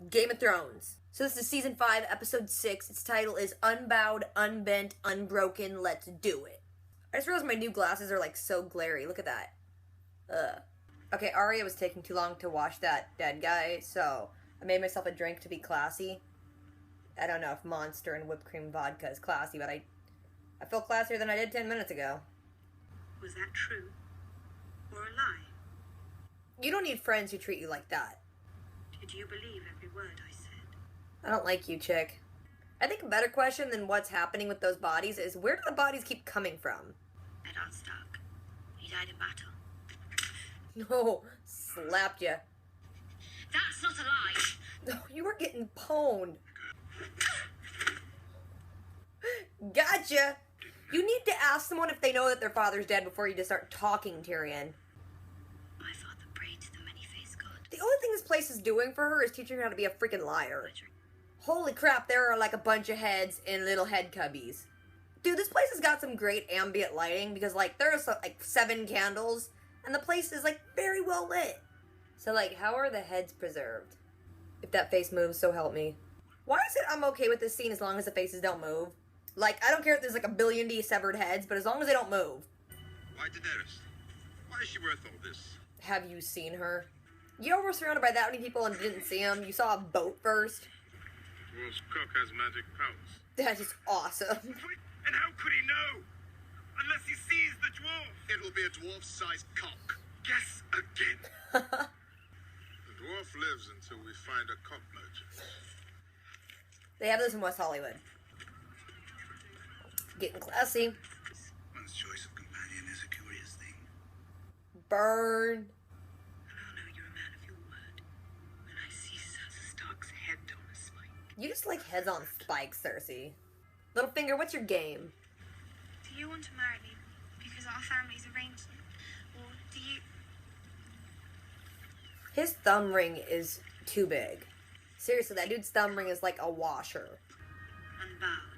Game of Thrones. So this is season 5, episode 6. Its title is Unbowed, Unbent, Unbroken. Let's do it. I just realized my new glasses are like so glary. Look at that. Ugh. Okay, Arya was taking too long to wash that dead guy, so I made myself a drink to be classy. I don't know if Monster and whipped cream vodka is classy, but I feel classier than I did 10 minutes ago. Was that true? Or a lie? You don't need friends who treat you like that. Did you believe every word I said? I don't like you, chick. I think a better question than what's happening with those bodies is where do the bodies keep coming from? Eddard Stark. He died in battle. No, slapped you. That's not a lie! No, you were getting pwned. Gotcha! You need to ask someone if they know that their father's dead before you just start talking, Tyrion. My father prayed to the many-faced god. The only thing this place is doing for her is teaching her how to be a freaking liar. Holy crap, there are like a bunch of heads in little head cubbies. Dude, this place has got some great ambient lighting because like there's like 7 candles and the place is like very well lit. So like, how are the heads preserved? If that face moves, so help me. Why is it I'm okay with this scene as long as the faces don't move? Like, I don't care if there's like a billion severed heads, but as long as they don't move. Why Daenerys? Why is she worth all this? Have you seen her? You were surrounded by that many people and didn't see them. You saw a boat first. Dwarf's cock has magic powers. That is awesome. And how could he know? Unless he sees the dwarf. It'll be a dwarf-sized cock. Guess again. The dwarf lives until we find a cock merchant. They have those in West Hollywood. Getting classy. One's choice of companion is a curious thing. Burn. And I'll know you're a man of your word when I see Sansa Stark's head on a spike. You just like heads on spikes, Cersei. Littlefinger, what's your game? Do you want to marry me because our families arranged it? Or do you... His thumb ring is too big. Seriously, that dude's thumb ring is like a washer. Unbowed,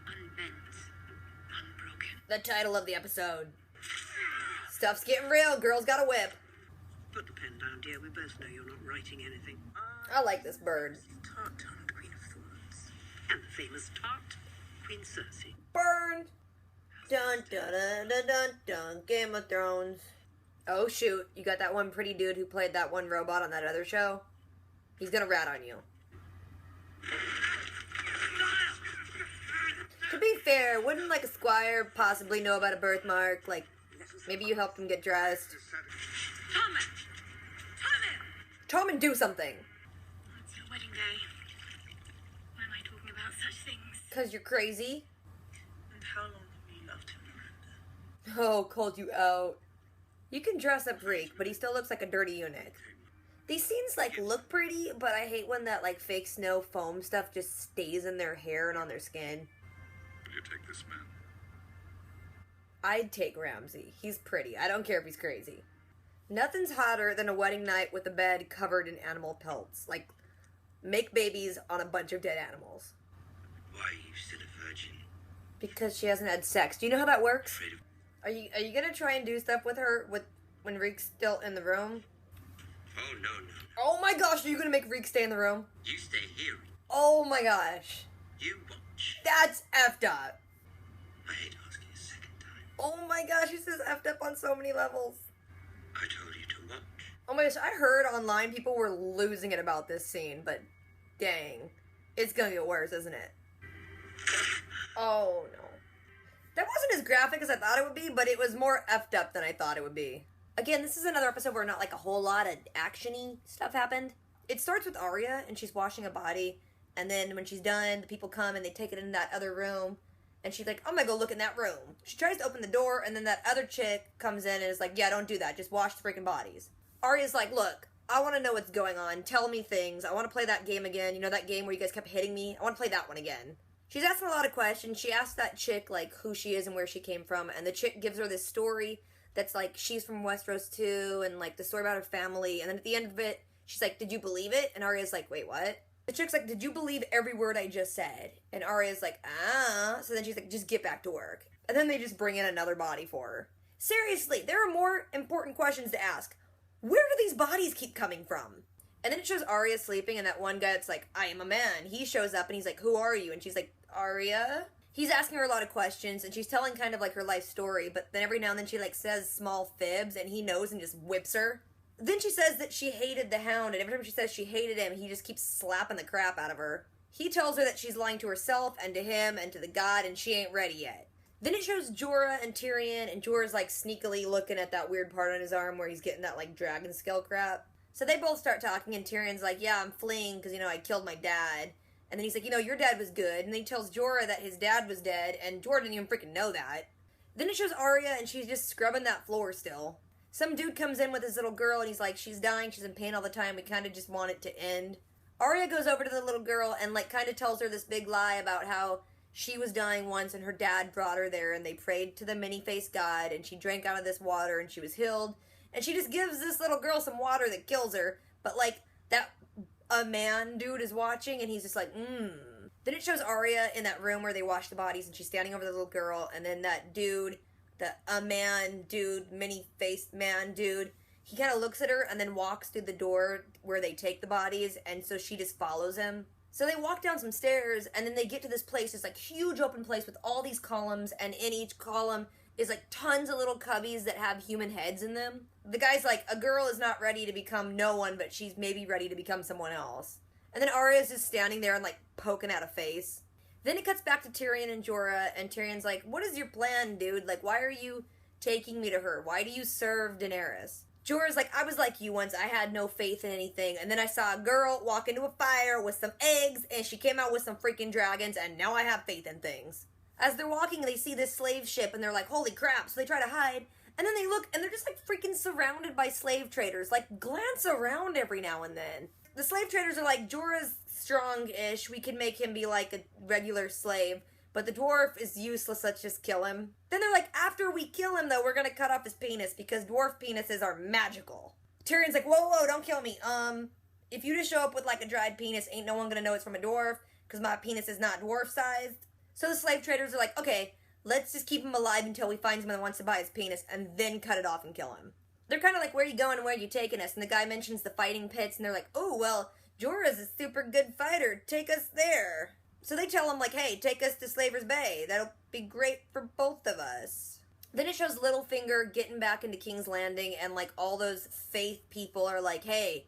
unbent, unbroken. The title of the episode. Stuff's getting real. Girl's got a whip. Put the pen down, dear. We both know you're not writing anything. I like this bird. Tart-tongued Queen of Thorns. And the famous tart, Queen Cersei. Burn. Dun dun dun dun dun dun. Game of Thrones. Oh shoot, you got that one pretty dude who played that one robot on that other show? He's gonna rat on you. To be fair, wouldn't like a squire possibly know about a birthmark? Like, maybe you helped him get dressed. Tommen! Tommen, do something! It's your wedding day. Why am I talking about such things? Cause you're crazy. And how long have you loved him, Miranda? Oh, called you out. You can dress up Reek, but he still looks like a dirty eunuch. These scenes, like, look pretty, but I hate when that, like, fake snow foam stuff just stays in their hair and on their skin. Will you take this man? I'd take Ramsay. He's pretty. I don't care if he's crazy. Nothing's hotter than a wedding night with a bed covered in animal pelts. Like, make babies on a bunch of dead animals. Why are you still a virgin? Because she hasn't had sex. Do you know how that works? Are you gonna try and do stuff with her when Reek's still in the room? Oh, no. Oh my gosh, are you gonna make Reek stay in the room? You stay here. Oh my gosh. You watch. That's effed up. I hate asking a second time. Oh my gosh, this is effed up on so many levels. I told you to watch. Oh my gosh, I heard online people were losing it about this scene, but dang. It's gonna get worse, isn't it? Oh no. That wasn't as graphic as I thought it would be, but it was more effed up than I thought it would be. Again, this is another episode where not like a whole lot of action-y stuff happened. It starts with Arya, and she's washing a body, and then when she's done, the people come and they take it in that other room, and she's like, I'm gonna go look in that room. She tries to open the door, and then that other chick comes in and is like, yeah, don't do that, just wash the freaking bodies. Arya's like, look, I want to know what's going on, tell me things, I want to play that game again, you know that game where you guys kept hitting me? I want to play that one again. She's asking a lot of questions. She asks that chick, like, who she is and where she came from, and the chick gives her this story that's like, she's from Westeros too, and like, the story about her family, and then at the end of it, she's like, did you believe it? And Arya's like, wait, what? The chick's like, did you believe every word I just said? And Arya's like, ah. So then she's like, just get back to work. And then they just bring in another body for her. Seriously, there are more important questions to ask. Where do these bodies keep coming from? And then it shows Arya sleeping, and that one guy that's like, I am a man. He shows up, and he's like, who are you? And she's like, Arya? He's asking her a lot of questions, and she's telling kind of like her life story, but then every now and then she like says small fibs, and he knows and just whips her. Then she says that she hated the Hound, and every time she says she hated him, he just keeps slapping the crap out of her. He tells her that she's lying to herself, and to him, and to the god, and she ain't ready yet. Then it shows Jorah and Tyrion, and Jorah's like sneakily looking at that weird part on his arm where he's getting that like dragon scale crap. So they both start talking, and Tyrion's like, yeah, I'm fleeing because, I killed my dad. And then he's like, your dad was good. And then he tells Jorah that his dad was dead, and Jorah didn't even freaking know that. Then it shows Arya, and she's just scrubbing that floor still. Some dude comes in with his little girl, and he's like, she's dying, she's in pain all the time, we kind of just want it to end. Arya goes over to the little girl and, like, kind of tells her this big lie about how she was dying once, and her dad brought her there, and they prayed to the many-faced god, and she drank out of this water, and she was healed. And she just gives this little girl some water that kills her, but, like, a man dude is watching, and he's just like, Then it shows Arya in that room where they wash the bodies, and she's standing over the little girl, and then that dude, many-faced man dude, he kind of looks at her and then walks through the door where they take the bodies, and so she just follows him. So they walk down some stairs, and then they get to this place, this like huge open place with all these columns, and in each column is like tons of little cubbies that have human heads in them. The guy's like, a girl is not ready to become no one, but she's maybe ready to become someone else. And then Arya's just standing there and like poking out a face. Then it cuts back to Tyrion and Jorah, and Tyrion's like, what is your plan, dude? Like, why are you taking me to her? Why do you serve Daenerys? Jorah's like, I was like you once. I had no faith in anything. And then I saw a girl walk into a fire with some eggs, and she came out with some freaking dragons, and now I have faith in things. As they're walking, they see this slave ship, and they're like, holy crap. So they try to hide, and then they look, and they're just like freaking surrounded by slave traders. Like, glance around every now and then. The slave traders are like, Jorah's strong-ish. We can make him be like a regular slave. But the dwarf is useless, let's just kill him. Then they're like, after we kill him, though, we're gonna cut off his penis, because dwarf penises are magical. Tyrion's like, whoa, don't kill me. If you just show up with, like, a dried penis, ain't no one gonna know it's from a dwarf, because my penis is not dwarf-sized. So the slave traders are like, okay, let's just keep him alive until we find someone that wants to buy his penis, and then cut it off and kill him. They're kind of like, where are you going and where are you taking us? And the guy mentions the fighting pits, and they're like, oh, well, Jorah's a super good fighter. Take us there. So they tell him, like, hey, take us to Slaver's Bay. That'll be great for both of us. Then it shows Littlefinger getting back into King's Landing, and, like, all those faith people are like, hey,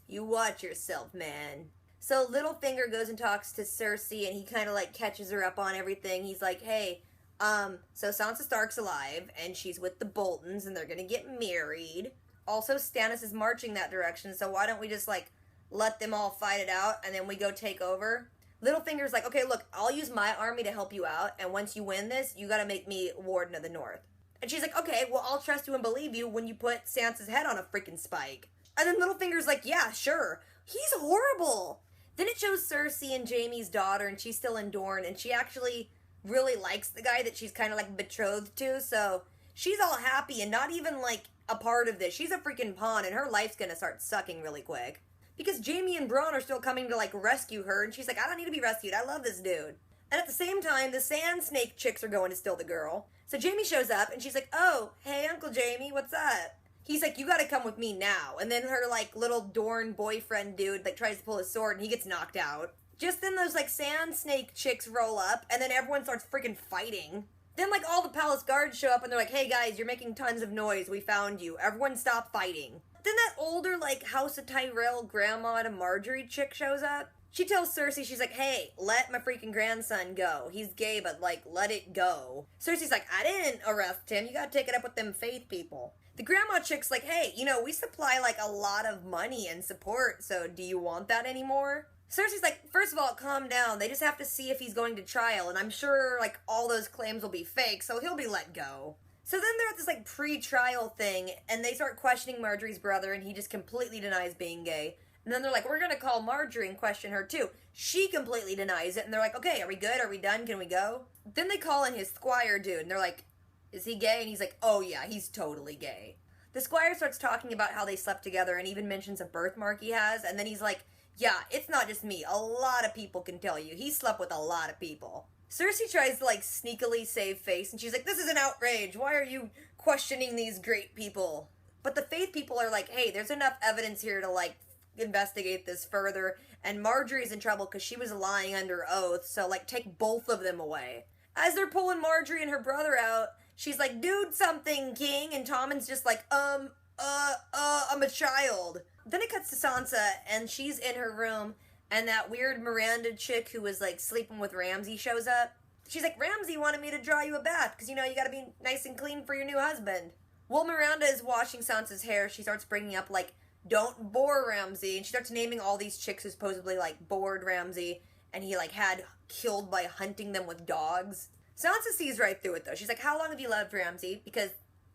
you watch yourself, man. So Littlefinger goes and talks to Cersei, and he kind of, like, catches her up on everything. He's like, hey, so Sansa Stark's alive, and she's with the Boltons, and they're gonna get married. Also, Stannis is marching that direction, so why don't we just, like, let them all fight it out, and then we go take over? Littlefinger's like, okay, look, I'll use my army to help you out, and once you win this, you gotta make me Warden of the North. And she's like, okay, well, I'll trust you and believe you when you put Sansa's head on a freaking spike. And then Littlefinger's like, yeah, sure. He's horrible. Then it shows Cersei and Jaime's daughter, and she's still in Dorne, and she actually really likes the guy that she's kind of, like, betrothed to, so she's all happy and not even, like, a part of this. She's a freaking pawn, and her life's gonna start sucking really quick. Because Jaime and Bronn are still coming to, like, rescue her, and she's like, I don't need to be rescued, I love this dude. And at the same time, the Sand Snake chicks are going to steal the girl. So Jaime shows up, and she's like, oh, hey, Uncle Jaime, what's up? He's like, you gotta come with me now. And then her, like, little Dorne boyfriend dude, like, tries to pull his sword, and he gets knocked out. Just then those, like, Sand Snake chicks roll up, and then everyone starts freaking fighting. Then, like, all the palace guards show up, and they're like, hey, guys, you're making tons of noise, we found you. Everyone stop fighting. Then that older, like, House of Tyrell grandma to Marjorie chick shows up. She tells Cersei, she's like, hey, let my freaking grandson go. He's gay, but, like, let it go. Cersei's like, I didn't arrest him. You gotta take it up with them faith people. The grandma chick's like, hey, we supply, like, a lot of money and support, so do you want that anymore? Cersei's like, first of all, calm down. They just have to see if he's going to trial, and I'm sure, like, all those claims will be fake, so he'll be let go. So then they're at this, like, pre-trial thing, and they start questioning Marjorie's brother, and he just completely denies being gay. And then they're like, we're gonna call Marjorie and question her, too. She completely denies it, and they're like, okay, are we good? Are we done? Can we go? Then they call in his squire dude, and they're like, is he gay? And he's like, oh yeah, he's totally gay. The squire starts talking about how they slept together, and even mentions a birthmark he has, and then he's like, yeah, it's not just me. A lot of people can tell you. He slept with a lot of people. Cersei tries to, like, sneakily save face, and she's like, this is an outrage. Why are you questioning these great people? But the faith people are like, hey, there's enough evidence here to, like, investigate this further, and Marjorie's in trouble because she was lying under oath, so, like, take both of them away. As they're pulling Marjorie and her brother out, she's like, dude something, King, and Tommen's just like, I'm a child. Then it cuts to Sansa, and she's in her room, and that weird Miranda chick who was, like, sleeping with Ramsay shows up. She's like, Ramsay wanted me to draw you a bath, because, you know, you gotta be nice and clean for your new husband. While Miranda is washing Sansa's hair, she starts bringing up, like, don't bore Ramsay, and she starts naming all these chicks who supposedly, like, bored Ramsay, and he, like, had killed by hunting them with dogs. Sansa sees right through it, though. She's like, how long have you loved Ramsay? Because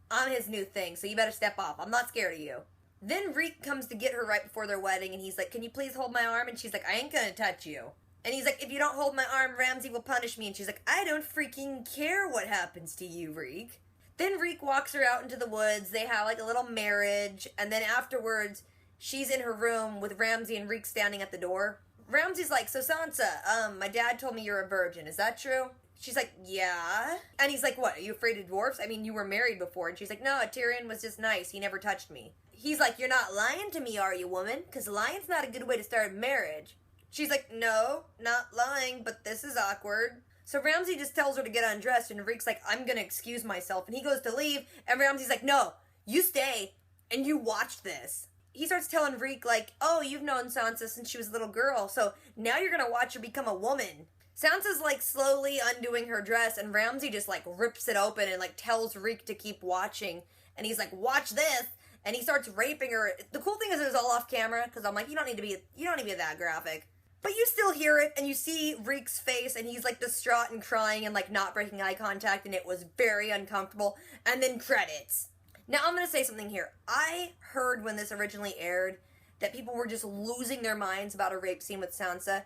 I'm his new thing, so you better step off. I'm not scared of you. Then Reek comes to get her right before their wedding, and he's like, can you please hold my arm? And she's like, I ain't gonna touch you. And he's like, if you don't hold my arm, Ramsay will punish me. And she's like, I don't freaking care what happens to you, Reek. Then Reek walks her out into the woods. They have, like, a little marriage. And then afterwards, she's in her room with Ramsay and Reek standing at the door. Ramsay's like, so Sansa, my dad told me you're a virgin. Is that true? She's like, yeah. And he's like, what, are you afraid of dwarfs? I mean, you were married before. And she's like, no, Tyrion was just nice. He never touched me. He's like, you're not lying to me, are you, woman? Because lying's not a good way to start a marriage. She's like, no, not lying, but this is awkward. So Ramsay just tells her to get undressed, and Reek's like, I'm gonna excuse myself. And he goes to leave, and Ramsay's like, no, you stay, and you watch this. He starts telling Reek, like, oh, you've known Sansa since she was a little girl, so now you're gonna watch her become a woman. Sansa's, like, slowly undoing her dress, and Ramsay just, like, rips it open and, like, tells Reek to keep watching. And he's like, watch this! And he starts raping her. The cool thing is it was all off camera, because I'm like, you don't need to be that graphic. But you still hear it, and you see Reek's face, and he's, like, distraught and crying and, like, not breaking eye contact, and it was very uncomfortable. And then credits. Now, I'm gonna say something here. I heard when this originally aired that people were just losing their minds about a rape scene with Sansa.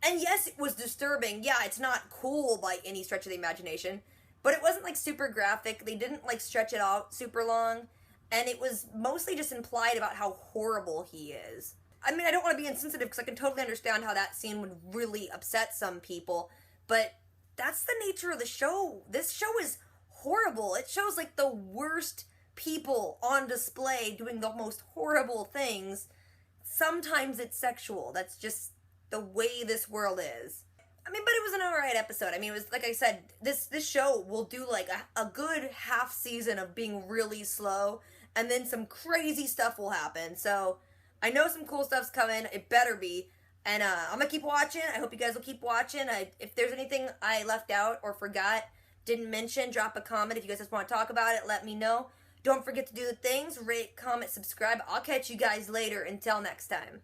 And yes, it was disturbing. Yeah, it's not cool by any stretch of the imagination. But it wasn't, like, super graphic. They didn't, like, stretch it out super long. And it was mostly just implied about how horrible he is. I mean, I don't want to be insensitive because I can totally understand how that scene would really upset some people, but that's the nature of the show. This show is horrible. It shows, like, the worst people on display doing the most horrible things. Sometimes it's sexual. That's just the way this world is. I mean, but it was an alright episode. I mean, it was, like I said, this show will do, like, a good half season of being really slow, and then some crazy stuff will happen, so I know some cool stuff's coming. It better be. And I'm going to keep watching. I hope you guys will keep watching. If there's anything I left out or forgot, didn't mention, drop a comment. If you guys just want to talk about it, let me know. Don't forget to do the things. Rate, comment, subscribe. I'll catch you guys later. Until next time.